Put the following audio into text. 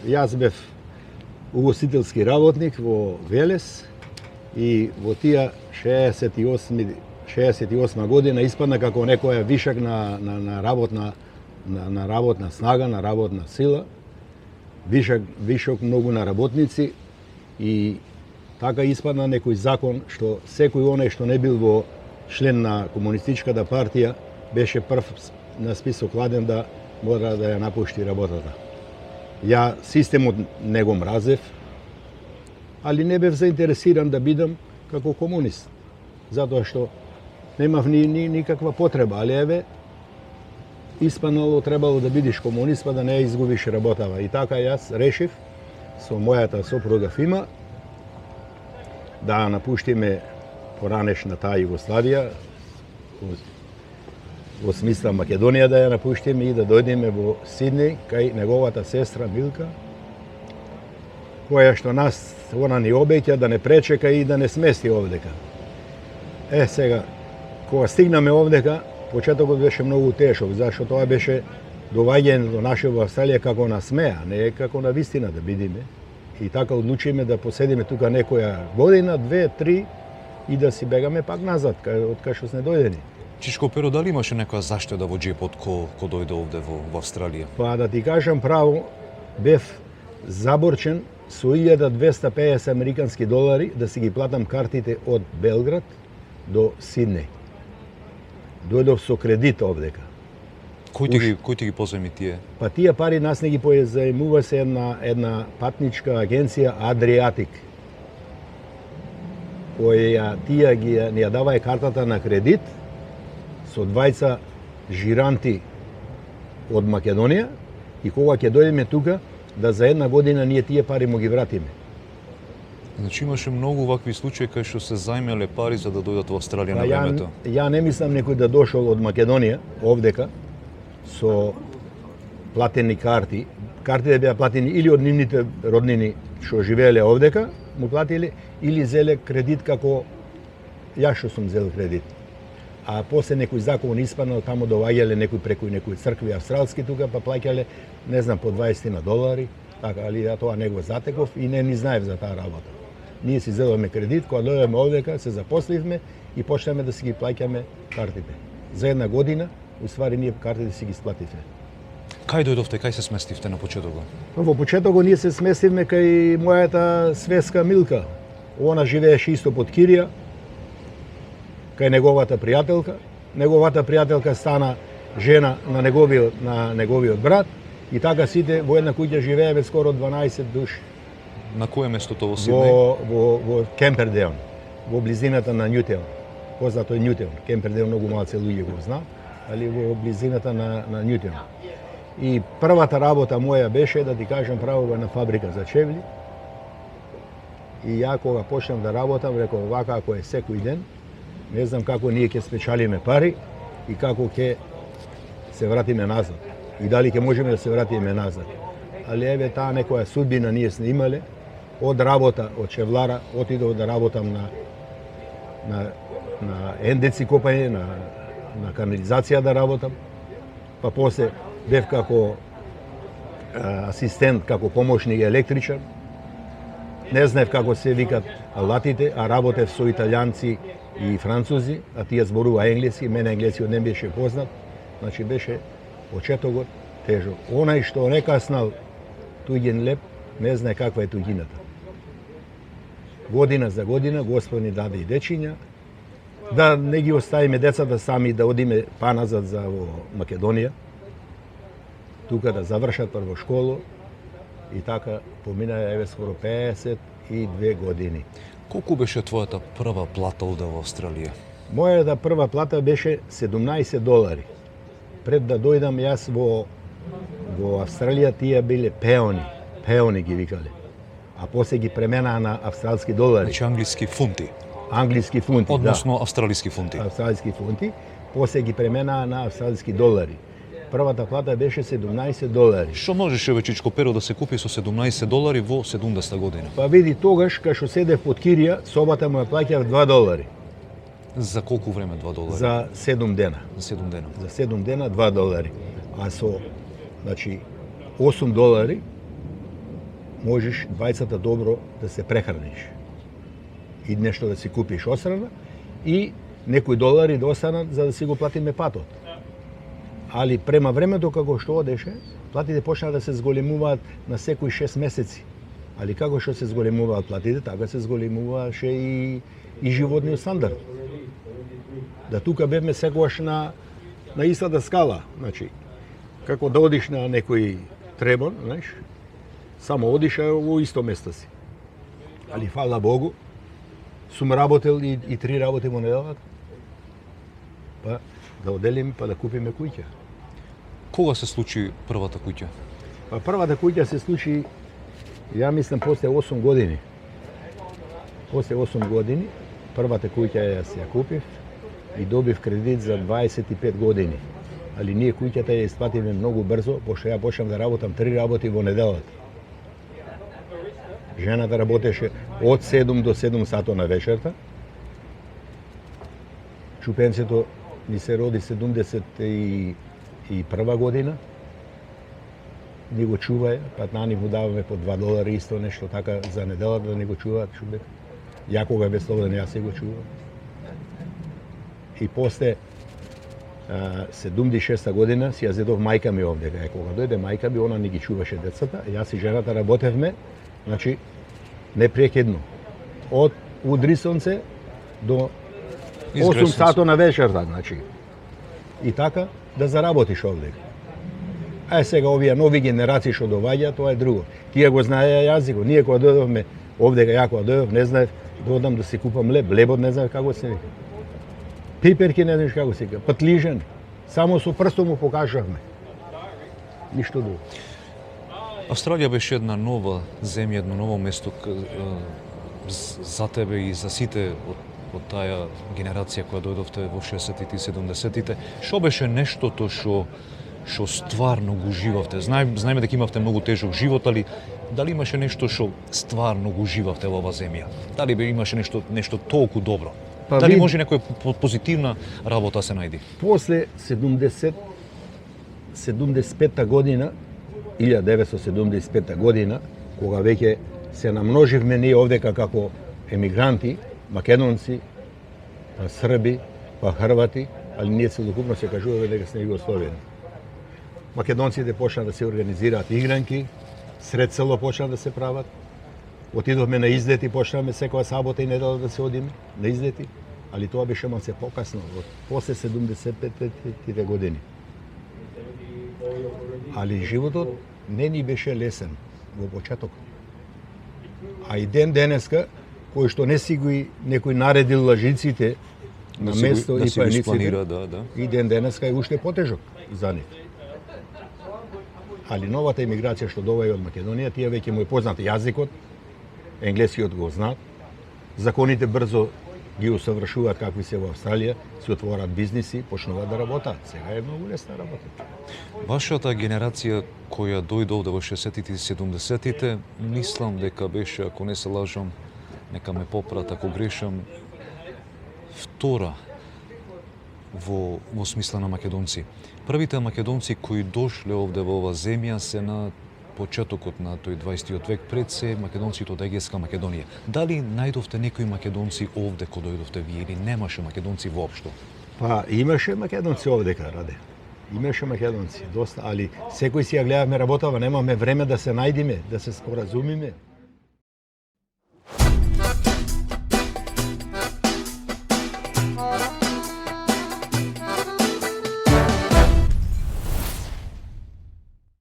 Јас бев угостителски работник во Велес и во тие 68 година испадна како некоја вишак на работна снага, на работна сила, вишок многу на работници и така испадна некој закон што секој оној што не бил во член на комунистичката партија беше прв на список кладен да мора да ја напушти работата. Ја системот не го мразев, али не бев заинтересиран да бидам како комунист, затоа што немав никаква потреба, али еве испаднало требало да бидеш комунист па да не изгубиш работава. И така јас решив со мојата сопруга Фима да напуштиме поранешна таа Југославија, во смисла Македонија да ја напуштиме и да дојдеме во Сиднеј кај неговата сестра Милка, која што она ни обеќа да не пречека и да не смести овдека. Сега, кога стигнаме овдека, почетокот беше многу тешок, зашто тоа беше доваѓање до наше во Австралија како на смеа, не како на вистина да бидиме. И така одлучиме да поседиме тука некоја година, 2, 3 и да си бегаме пак назад, од кај што сме дојдени. Чичко Перо, дали имаше некоја заштеда во џепот ко дојде овде во Австралија? Па да ти кажам право, бев заборчен со 1250 американски долари да си ги платам картите од Белград до Сиднеј. Дојдов со кредит овдека. Кој ти ги позајми тие? Па тие пари нас не ги позајмува се една патничка агенција Адриатик, која тие ни ја даваја картата на кредит со двајца жиранти од Македонија и кога ќе дојдеме тука, да за една година ние тие пари му ги вратиме. Значи имаше многу вакви случаи кај што се зајмеле пари за да дојдат во Австралија на времето. Ја не мислам некој да дошол од Македонија овдека со платени карти. Картите беа платени или од нивните роднини што живееле овдека, му платиле, или зеле кредит како ја што сум зел кредит. А после некој закон испаднал, таму доваѓале некој преку некои цркви австралски тука, па плаќале, не знам, по 20 долари, така, али ја тоа не го затеков и не ни знаев за таа работа. Ние си зедовме кредит, кога дојдеме овдека, се запосливме и почнеме да си ги плаќаме картите. За една година, уствари, ние картите си ги сплативме. Кај дојдовте, кај се сместивте на почетокот? Во почетокот ние се сместивме кај мојата свеска Милка. Она живееше исто под Кирија, кај неговата пријателка. Неговата пријателка стана жена на неговиот брат и така сите во една куќа живееме скоро 12 души. На кое место тоа во Сиднеј? Во Кемпердеон, во близината на Нјутеон. Познато е Нјутеон. Кемпердеон многу малце луѓе го знаа, али во близината на Нјутеон. И првата работа моја беше, да ти кажам право, на фабрика за чевли. И ја кога почнав да работам, реков, вака ако е секој ден, не знам како ние ќе спечалиме пари и како ќе се вратиме назад. И дали ќе можеме да се вратиме назад. Али еве таа некоја судбина ние сме имале, од работа, од чевлара, отидов да работам на ендеци копање, на канализација да работам, па после бев како асистент, како помошник електричар. Не знаев како се викат алатите, а работев со италијанци и французи, а тие зборува енглески, мене енглескиот не беше познат, значи беше почетокот тежок. Онај што не каснал туѓен леп, не знае каква е туѓината. Година за година Господ ни даде и дечиња, да не ги оставиме децата сами да одиме паназад за во Македонија, тука да завршат прво школу и така помина еве скоро 52 години. Колку беше твојата прва плата овде во Австралија? Мојата прва плата беше 17 долари. Пред да дојдам јас во Австралија, тие биле пеони ги викале. А после ги пременаа на австралски долари. Значи англиски фунти. Англиски фунти, односно австралиски фунти. Австралиски фунти, после ги пременаа на австралски долари. Првата плата беше 17 долари. Што можеше ве Чичко Перо да се купи со 17 долари во 70-та година? Па види, тогаш, кај што седев под Кирија, собата му ја плаќав 2 долари. За колку време 2 долари? За 7 дена. За 7 дена. За 7 дена 2 долари. А со, значи, 8 долари можеш двајцата добро да се прехраниш. И нешто да си купиш осрана и некои долари да останат за да си го платиме патот. Али према времето како што одеше, платите почнаа да се зголемуваат на секои 6 месеци. Али како што се зголемуваат платите, така се зголемуваше и животниот стандард. Да тука бевме секогаш на истата скала, значи како да одиш на некој требон, знаеш, само одиш во исто место си. Али фала Богу, сум работел и 3 работи во неделата. Па да оделим, па да купиме куќа. Кога се случи првата куќа? Па првата куќа се случи, ја мислам, после 8 години. После 8 години, првата куќа ја купив и добив кредит за 25 години. Али ние куќата ја исплативме многу брзо, пошто ја почнав да работам 3 работи во неделата. Жената работеше од 7 до 7 сато на вечерта. Чупенцето ни се роди 71 година. Ни го чуваја, па на ни му даваме по $2 исто нешто така за неделата да ни го чуваат чубек. Ја кога бе слободен, јас се го чувам. И после 76 година си ја зедов мајка ми овде. Кога дојде мајка ми, она ни ги чуваше децата, јас и жената работевме, значи непрекидно. Од удрисонце до 8 сато на вечерта, значи. И така да заработиш овде. А сега овие нови генерации што доаѓаат, тоа е друго. Тие го знаеа јазикот. Ние кога дојдовме овде, ја кога дојдов, не знаев да одам да си купам леб. Лебот не знаев како се вика. Пиперки не знаеш како се вика. Патлижен. Само со прстом му покажавме. Ништо друго. Австралија беше една нова земја, едно ново место за тебе и за сите од таа генерација која дојдовте во 60-тите и 70-тите. Што беше нештото што стварно го уживавте? Знаеме дека имавте многу тежок живот, али дали имаше нешто што стварно го уживавте во оваа земја? Дали имаше нешто толку добро? Па дали може некоја позитивна работа се најди? После 75 година, 1975 година, кога веќе се намноживме ние овдека како емигранти, македонци, па срби, па хрвати, али ние целокупно се кажуваме дека сме југословени. Македонците почнаа да се организираат игранки, сред село почнаа да се прават. Отидовме на излети, почнавме секоја сабота и недела да се одиме на излети, али тоа беше малце покасно, после 75-тите години. Али животот не ни беше лесен во почеток. А и ден денеска, кој што не си го некој наредил лажиците на место и паниците, и ден денеска е уште потежок за нив. Али новата емиграција што доаѓа од Македонија, тие веќе му е познат јазикот, енглескиот го знаат, законите брзо ги усавршуваат какви се во Австралија, се отворат бизниси, почнуваат да работат. Сега е многу лесна работа. Вашата генерација која дојде овде во 60-тите и 70-тите, мислам дека беше, ако не се лажам, нека ме попрат ако грешам, втора во смисла на македонци. Првите македонци кои дошле овде во оваа земја се на почетокот на тој 20 век, пред се македонците од Егејска Македонија. Дали најдовте некои македонци овде кога дојдовте вие или немаше македонци воопшто? Па имаше македонци овдека, Раде. Имаше македонци, доста, али секој си ја гледавме работава, немаме време да се најдиме, да се споразумиме.